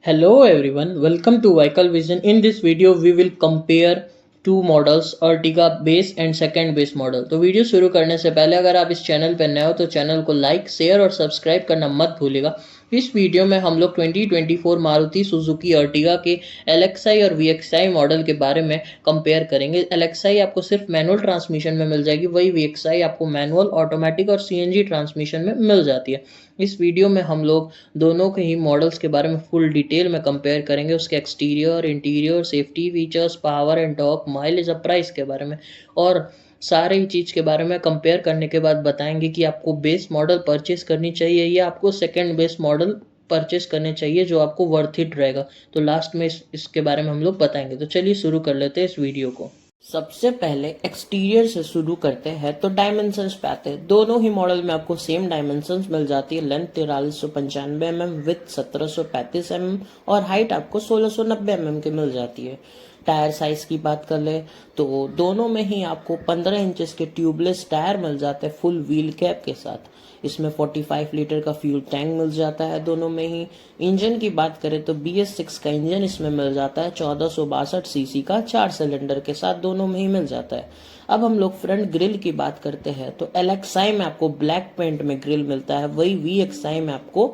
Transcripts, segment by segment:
Hello everyone, welcome to Vehicle Vision. In this video, we will compare two models Ertiga base and second base model. तो video शुरू करने से पहले अगर आप इस चैनल पर नए हो तो चैनल को लाइक, शेयर और सब्सक्राइब करना मत भूलिएगा। इस वीडियो में हम लोग 2024 मारुति सुजुकी अर्टिगा के LXI और VXI मॉडल के बारे में कंपेयर करेंगे। LXI आपको सिर्फ मैनुअल ट्रांसमिशन में मिल जाएगी, वही VXI आपको मैनुअल, ऑटोमेटिक और CNG ट्रांसमिशन में मिल जाती है। इस वीडियो में हम लोग दोनों के ही मॉडल्स के बारे में फुल डिटेल में कंपेयर करेंगे, उसके exterior, interior, safety features, power and torque, mileage और प्राइस के बारे में, और सारे ही चीज़ के बारे में कंपेयर करने के बाद बताएंगे कि आपको बेस मॉडल परचेस करनी चाहिए या आपको सेकंड बेस मॉडल परचेस करने चाहिए जो आपको वर्थ इट रहेगा। तो लास्ट में इसके बारे में हम लोग बताएंगे। तो चलिए शुरू कर लेते हैं इस वीडियो को। सबसे पहले एक्सटीरियर से शुरू करते हैं तो डायमेंशंस पे आते हैं। दोनों ही मॉडल में आपको सेम डायमेंशंस मिल जाती है। लेंथ 4395 mm, विथ 1735 mm और हाइट आपको 1690 mm की मिल जाती है। टायर साइज की बात कर ले तो दोनों में ही आपको 15 इंचेस के ट्यूबलेस टायर मिल जाते हैं फुल व्हील कैप के साथ। इसमें 45 लीटर का फ्यूल टैंक मिल जाता है दोनों में ही। इंजन की बात करें तो BS6 का इंजन इसमें मिल जाता है 1462 सीसी का 4 सिलेंडर के साथ दोनों में ही मिल जाता है। अब हम लोग फ्रंट ग्रिल की बात करते हैं तो LXI में आपको ब्लैक पेंट में ग्रिल मिलता है, वही VXI में आपको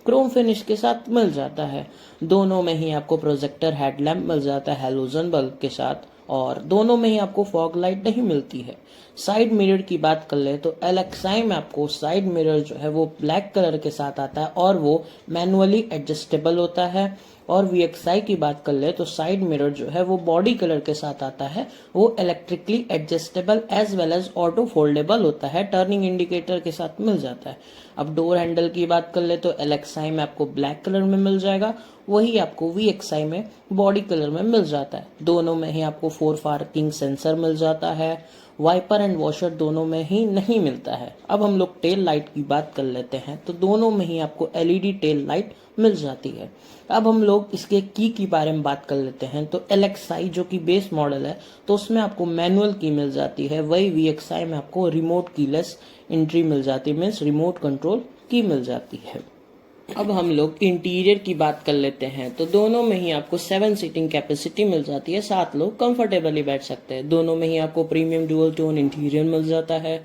क्रोम फिनिश के साथ मिल जाता है। दोनों में ही आपको प्रोजेक्टर हेडलैम्प मिल जाता है हैलोजन बल्ब के साथ, और दोनों में ही आपको फॉग लाइट नहीं मिलती है। साइड मिरर की बात कर ले तो LXI में आपको साइड मिरर जो है वो ब्लैक कलर के साथ आता है और वो मैनुअली एडजस्टेबल होता है। और VXI की बात कर ले तो साइड मिरर जो है वो बॉडी कलर के साथ आता है, वो electrically adjustable as well as auto foldable होता है, टर्निंग इंडिकेटर के साथ मिल जाता है। अब डोर हैंडल की बात कर ले तो LXI में आपको ब्लैक कलर में मिल जाएगा, वही आपको VXI में बॉडी कलर में मिल जाता है। दोनों में ही आपको 4 पार्किंग सेंसर मिल जाता है। वाइपर एंड वॉशर दोनों में ही नहीं मिलता है। अब हम लोग टेल लाइट की बात कर लेते हैं तो दोनों में ही आपको LED टेल लाइट मिल जाती है। अब हम लोग इसके की बारे में बात कर लेते हैं तो LXI जो कि बेस मॉडल है तो उसमें आपको मैनुअल की मिल जाती है, वही VXI में आपको रिमोट कीलेस एंट्री मिल जाती है, मीन्स रिमोट कंट्रोल की मिल जाती है। अब हम लोग इंटीरियर की बात कर लेते हैं तो दोनों में ही आपको 7 सीटिंग कैपेसिटी मिल जाती है, 7 लोग कंफर्टेबली बैठ सकते हैं। दोनों में ही आपको प्रीमियम डुअल टोन इंटीरियर मिल जाता है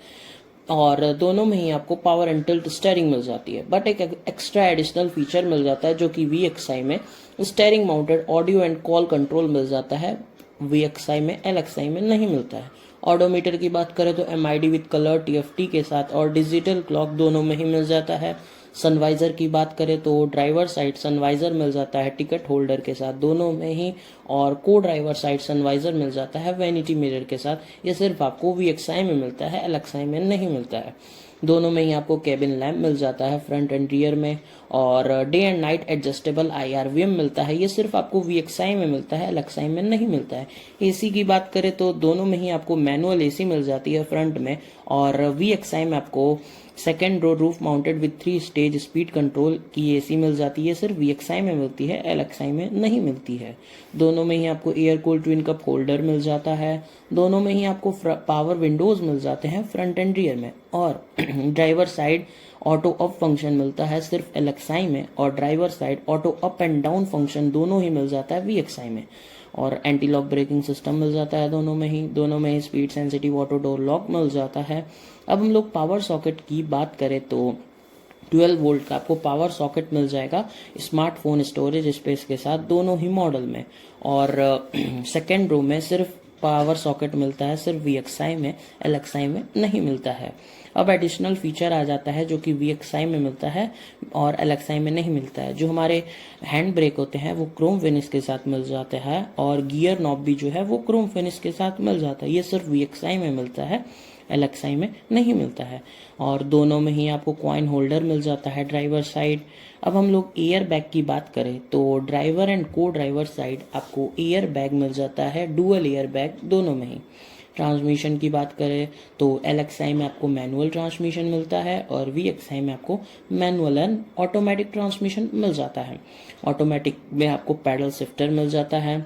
और दोनों में ही आपको पावर एंड टिल्ट स्टीयरिंग मिल जाती है। बट एक एक्स्ट्रा एडिशनल फीचर मिल जाता है जो कि VXI में steering mounted audio and call control मिल जाता है, VXI में LXI में नहीं मिलता है। ऑडोमीटर की बात करें तो MID विद कलर TFT के साथ और डिजिटल क्लॉक दोनों में ही मिल जाता है। सनवाइजर की बात करें तो ड्राइवर साइड सनवाइजर मिल जाता है टिकट होल्डर के साथ दोनों में ही, और को ड्राइवर साइड सनवाइजर मिल जाता है वैनिटी मिरर के साथ। ये सिर्फ आपको VXI में मिलता है, LXI में नहीं मिलता है। दोनों में ही आपको केबिन लैम्प मिल जाता है फ्रंट एंड रियर में, और day and night adjustable IRVM मिलता है, ये सिर्फ आपको VXI में मिलता है, LXI में नहीं मिलता है। AC की बात करें तो दोनों में ही आपको मैनुअल AC मिल जाती है फ्रंट में, और VXI में आपको second row roof mounted with 3 stage speed control की AC मिल जाती है, सिर्फ VXI में मिलती है, LXI में नहीं मिलती है। दोनों में ही आपको air cooled twin cup holder मिल जाता है। दोनों में ही आपको पावर विंडोज मिल जाते हैं फ्रंट एंड रियर में, और driver side auto up function मिलता है सिर्फ LXI में, और driver side auto up and down function दोनों ही मिल जाता है VXI में, और एंटी लॉक ब्रेकिंग सिस्टम मिल जाता है दोनों में ही। दोनों में ही speed sensitive auto door lock मिल जाता है। अब हम लोग पावर सॉकेट की बात करें तो 12 वोल्ट का आपको पावर सॉकेट मिल जाएगा स्मार्टफोन स्टोरेज स्पेस के साथ दोनों ही मॉडल में, और सेकेंड रो में सिर्फ पावर सॉकेट मिलता है, सिर्फ VXI में, LXI में नहीं मिलता है। अब एडिशनल फीचर आ जाता है जो कि VXI में मिलता है और LXI में नहीं मिलता है। जो हमारे हैंड ब्रेक होते हैं वो क्रोम फिनिश के साथ मिल जाते हैं, और गियर नॉब भी जो है वो क्रोम फिनिश के साथ मिल जाता है, ये सिर्फ VXI में मिलता है, LXI में नहीं मिलता है। और दोनों में ही आपको कॉइन होल्डर मिल जाता है ड्राइवर साइड। अब हम लोग एयर बैग की बात करें तो ड्राइवर एंड को ड्राइवर साइड आपको एयर बैग मिल जाता है, डुअल एयर बैग दोनों में ही। ट्रांसमिशन की बात करें तो LXI में आपको मैनुअल ट्रांसमिशन मिलता है, और VXI में आपको मैनुअल एंड ऑटोमेटिक ट्रांसमिशन मिल जाता है। ऑटोमेटिक में आपको पैडल शिफ्टर मिल जाता है,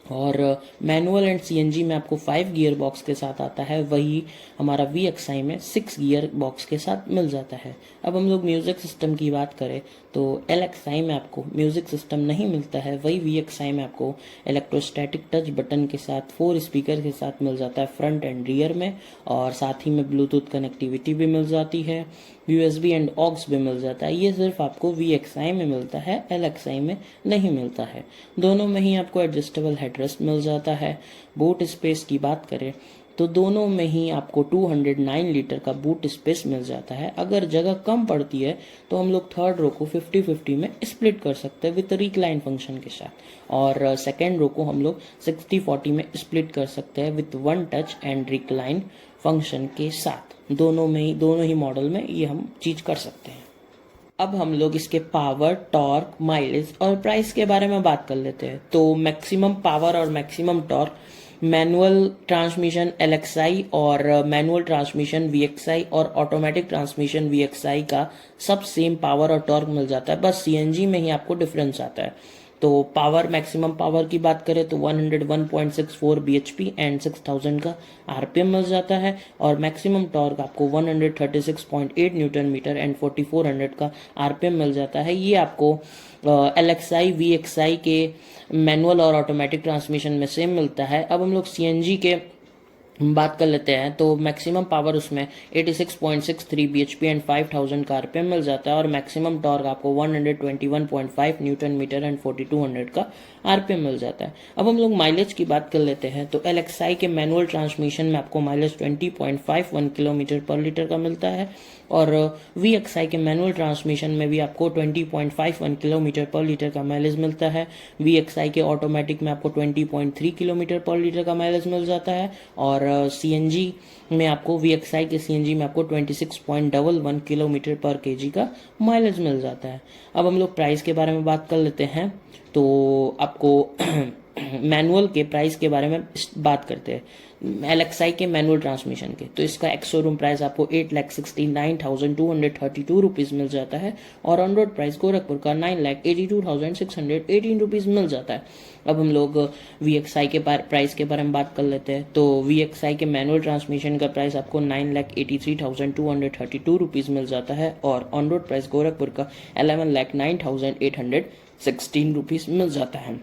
और मैनुअल एंड सीएनजी में आपको 5 गियर बॉक्स के साथ आता है, वही हमारा VXI में 6 गियर बॉक्स के साथ मिल जाता है। अब हम लोग म्यूज़िक सिस्टम की बात करें तो LXI में आपको म्यूज़िक सिस्टम नहीं मिलता है, वही VXI में आपको इलेक्ट्रोस्टैटिक टच बटन के साथ 4 स्पीकर के साथ मिल जाता है फ्रंट एंड रियर में, और साथ ही में ब्लूटूथ कनेक्टिविटी भी मिल जाती है, USB एंड ऑक्स भी मिल जाता है। ये सिर्फ आपको VXI में मिलता है, LXI में नहीं मिलता है। दोनों में ही आपको एडजस्टेबल हेडरेस्ट मिल जाता है। बूट स्पेस की बात करें तो दोनों में ही आपको 209 लीटर का बूट स्पेस मिल जाता है। अगर जगह कम पड़ती है तो हम लोग थर्ड रो को 50-50 में स्प्लिट कर सकते हैं विद रिक्लाइन फंक्शन के साथ, और सेकेंड रो को हम लोग 60-40 में स्प्लिट कर सकते हैं with one touch and recline function के साथ। दोनों ही मॉडल में ये हम चीज कर सकते हैं। अब हम लोग इसके पावर, टॉर्क, माइलेज और प्राइस के बारे में बात कर लेते हैं। तो मैक्सिमम पावर और maximum torque manual transmission LXI और मैनुअल ट्रांसमिशन VXI और ऑटोमेटिक ट्रांसमिशन VXI का सब सेम पावर और टॉर्क मिल जाता है, बस CNG में ही आपको डिफरेंस आता है। तो पावर, मैक्सिमम पावर की बात करें तो 101.64 bhp एंड 6000 का RPM मिल जाता है, और मैक्सिमम टॉर्क आपको 136.8 न्यूटन मीटर एंड 4400 का RPM मिल जाता है। ये आपको LXI VXI के मैनुअल और ऑटोमेटिक ट्रांसमिशन में सेम मिलता है। अब हम लोग CNG के बात कर लेते हैं तो मैक्सिमम पावर उसमें 86.63 bhp एंड 5000 का RPM मिल जाता है, और मैक्सिमम टॉर्क आपको 121.5 न्यूटन मीटर एंड 4200 का RPM मिल जाता है। अब हम लोग माइलेज की बात कर लेते हैं तो LXI के मैनुअल ट्रांसमिशन में आपको माइलेज 20.51 किलोमीटर पर लीटर का मिलता है, और VXI के मैनुअल ट्रांसमिशन में भी आपको 20.51 किलोमीटर पर लीटर का माइलेज मिलता है। VXI के ऑटोमेटिक में आपको 20.3 किलोमीटर पर लीटर का माइलेज मिल जाता है, और CNG में आपको VXI के CNG में आपको 26.11 किलोमीटर पर kg का माइलेज मिल जाता है। अब हम लोग प्राइस के बारे में बात कर लेते हैं तो आपको मैनुअल के प्राइस के बारे में बात करते हैं। LXI के मैनुअल ट्रांसमिशन के तो इसका एक्स शोरूम प्राइस आपको 8,69,232 रुपीज़ मिल जाता है, और ऑन रोड प्राइस गोरखपुर का 9,82,618 रुपीज़ मिल जाता है। अब हम लोग VXI के प्राइस के बारे में बात कर लेते हैं तो VXI के मैनुअल ट्रांसमिशन का प्राइस आपको 9,83,232 रुपीज़ मिल जाता है, और ऑन रोड प्राइस गोरखपुर का 11,09,816 रुपीज़ मिल जाता है।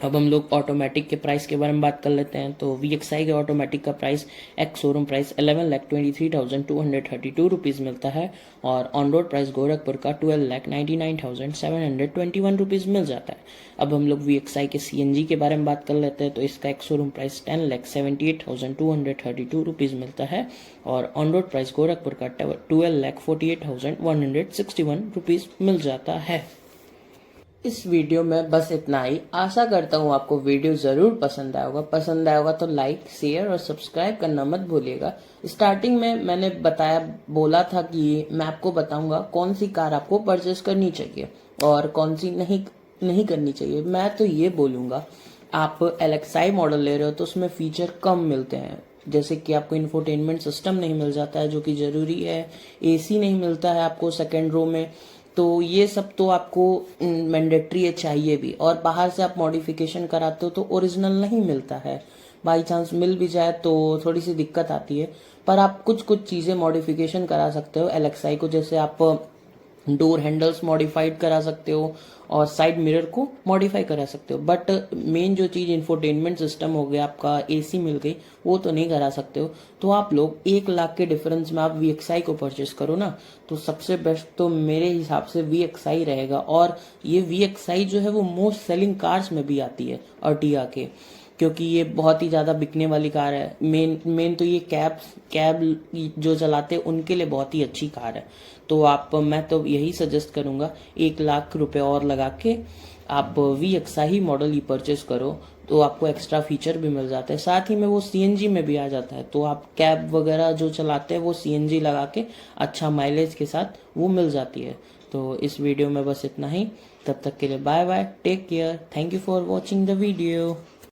अब हम लोग ऑटोमेटिक के प्राइस के बारे में बात कर लेते हैं तो VXI के ऑटोमेटिक का price ex showroom price 11,23,232 rupees मिलता है, और ऑन रोड प्राइस गोरखपुर का 12,99,721 रुपीज़ मिल जाता है। अब हम लोग VXI के CNG के बारे में बात कर लेते हैं तो इसका एक्स शोरूम प्राइस 10,78,232 रुपीज़ मिलता है, और ऑन रोड प्राइस गोरखपुर का 12,48,161 रुपीज़ मिल जाता है। इस वीडियो में बस इतना ही। आशा करता हूँ आपको वीडियो ज़रूर पसंद आएगा। पसंद आएगा तो लाइक, शेयर और सब्सक्राइब करना मत भूलिएगा। स्टार्टिंग में मैंने बोला था कि मैं आपको बताऊंगा कौन सी कार आपको परचेस करनी चाहिए और कौन सी नहीं करनी चाहिए। मैं तो ये बोलूँगा, आप LXI मॉडल ले रहे हो तो उसमें फीचर कम मिलते हैं, जैसे कि आपको इंफोटेनमेंट सिस्टम नहीं मिल जाता है जो कि ज़रूरी है, AC नहीं मिलता है आपको सेकेंड रो में, तो ये सब तो आपको मैंडेटरी है, चाहिए भी। और बाहर से आप मॉडिफिकेशन कराते हो तो ओरिजिनल नहीं मिलता है, बाई चांस मिल भी जाए तो थोड़ी सी दिक्कत आती है, पर आप कुछ चीज़ें मॉडिफिकेशन करा सकते हो LXI को, जैसे आप डोर हैंडल्स मॉडिफाइड करा सकते हो और साइड मिरर को मॉडिफाई करा सकते हो, बट मेन जो चीज़ इंफोटेनमेंट सिस्टम हो गया, आपका AC मिल गई, वो तो नहीं करा सकते हो। तो आप लोग 1 लाख के डिफरेंस में आप VXI को परचेस करो ना, तो सबसे बेस्ट तो मेरे हिसाब से VXI रहेगा। और ये VXI जो है वो मोस्ट सेलिंग कार्स में भी आती है अर्टिगा के, क्योंकि ये बहुत ही ज़्यादा बिकने वाली कार है। मेन तो ये कैब जो चलाते हैं उनके लिए बहुत ही अच्छी कार है। तो मैं तो यही सजेस्ट करूँगा 1 लाख रुपए और लगा के आप VXI मॉडल ही परचेस करो, तो आपको एक्स्ट्रा फीचर भी मिल जाता है, साथ ही में वो CNG में भी आ जाता है। तो आप कैब वगैरह जो चलाते हैं वो CNG लगा के अच्छा माइलेज के साथ वो मिल जाती है। तो इस वीडियो में बस इतना ही। तब तक के लिए bye bye, take care, thank you for watching the video.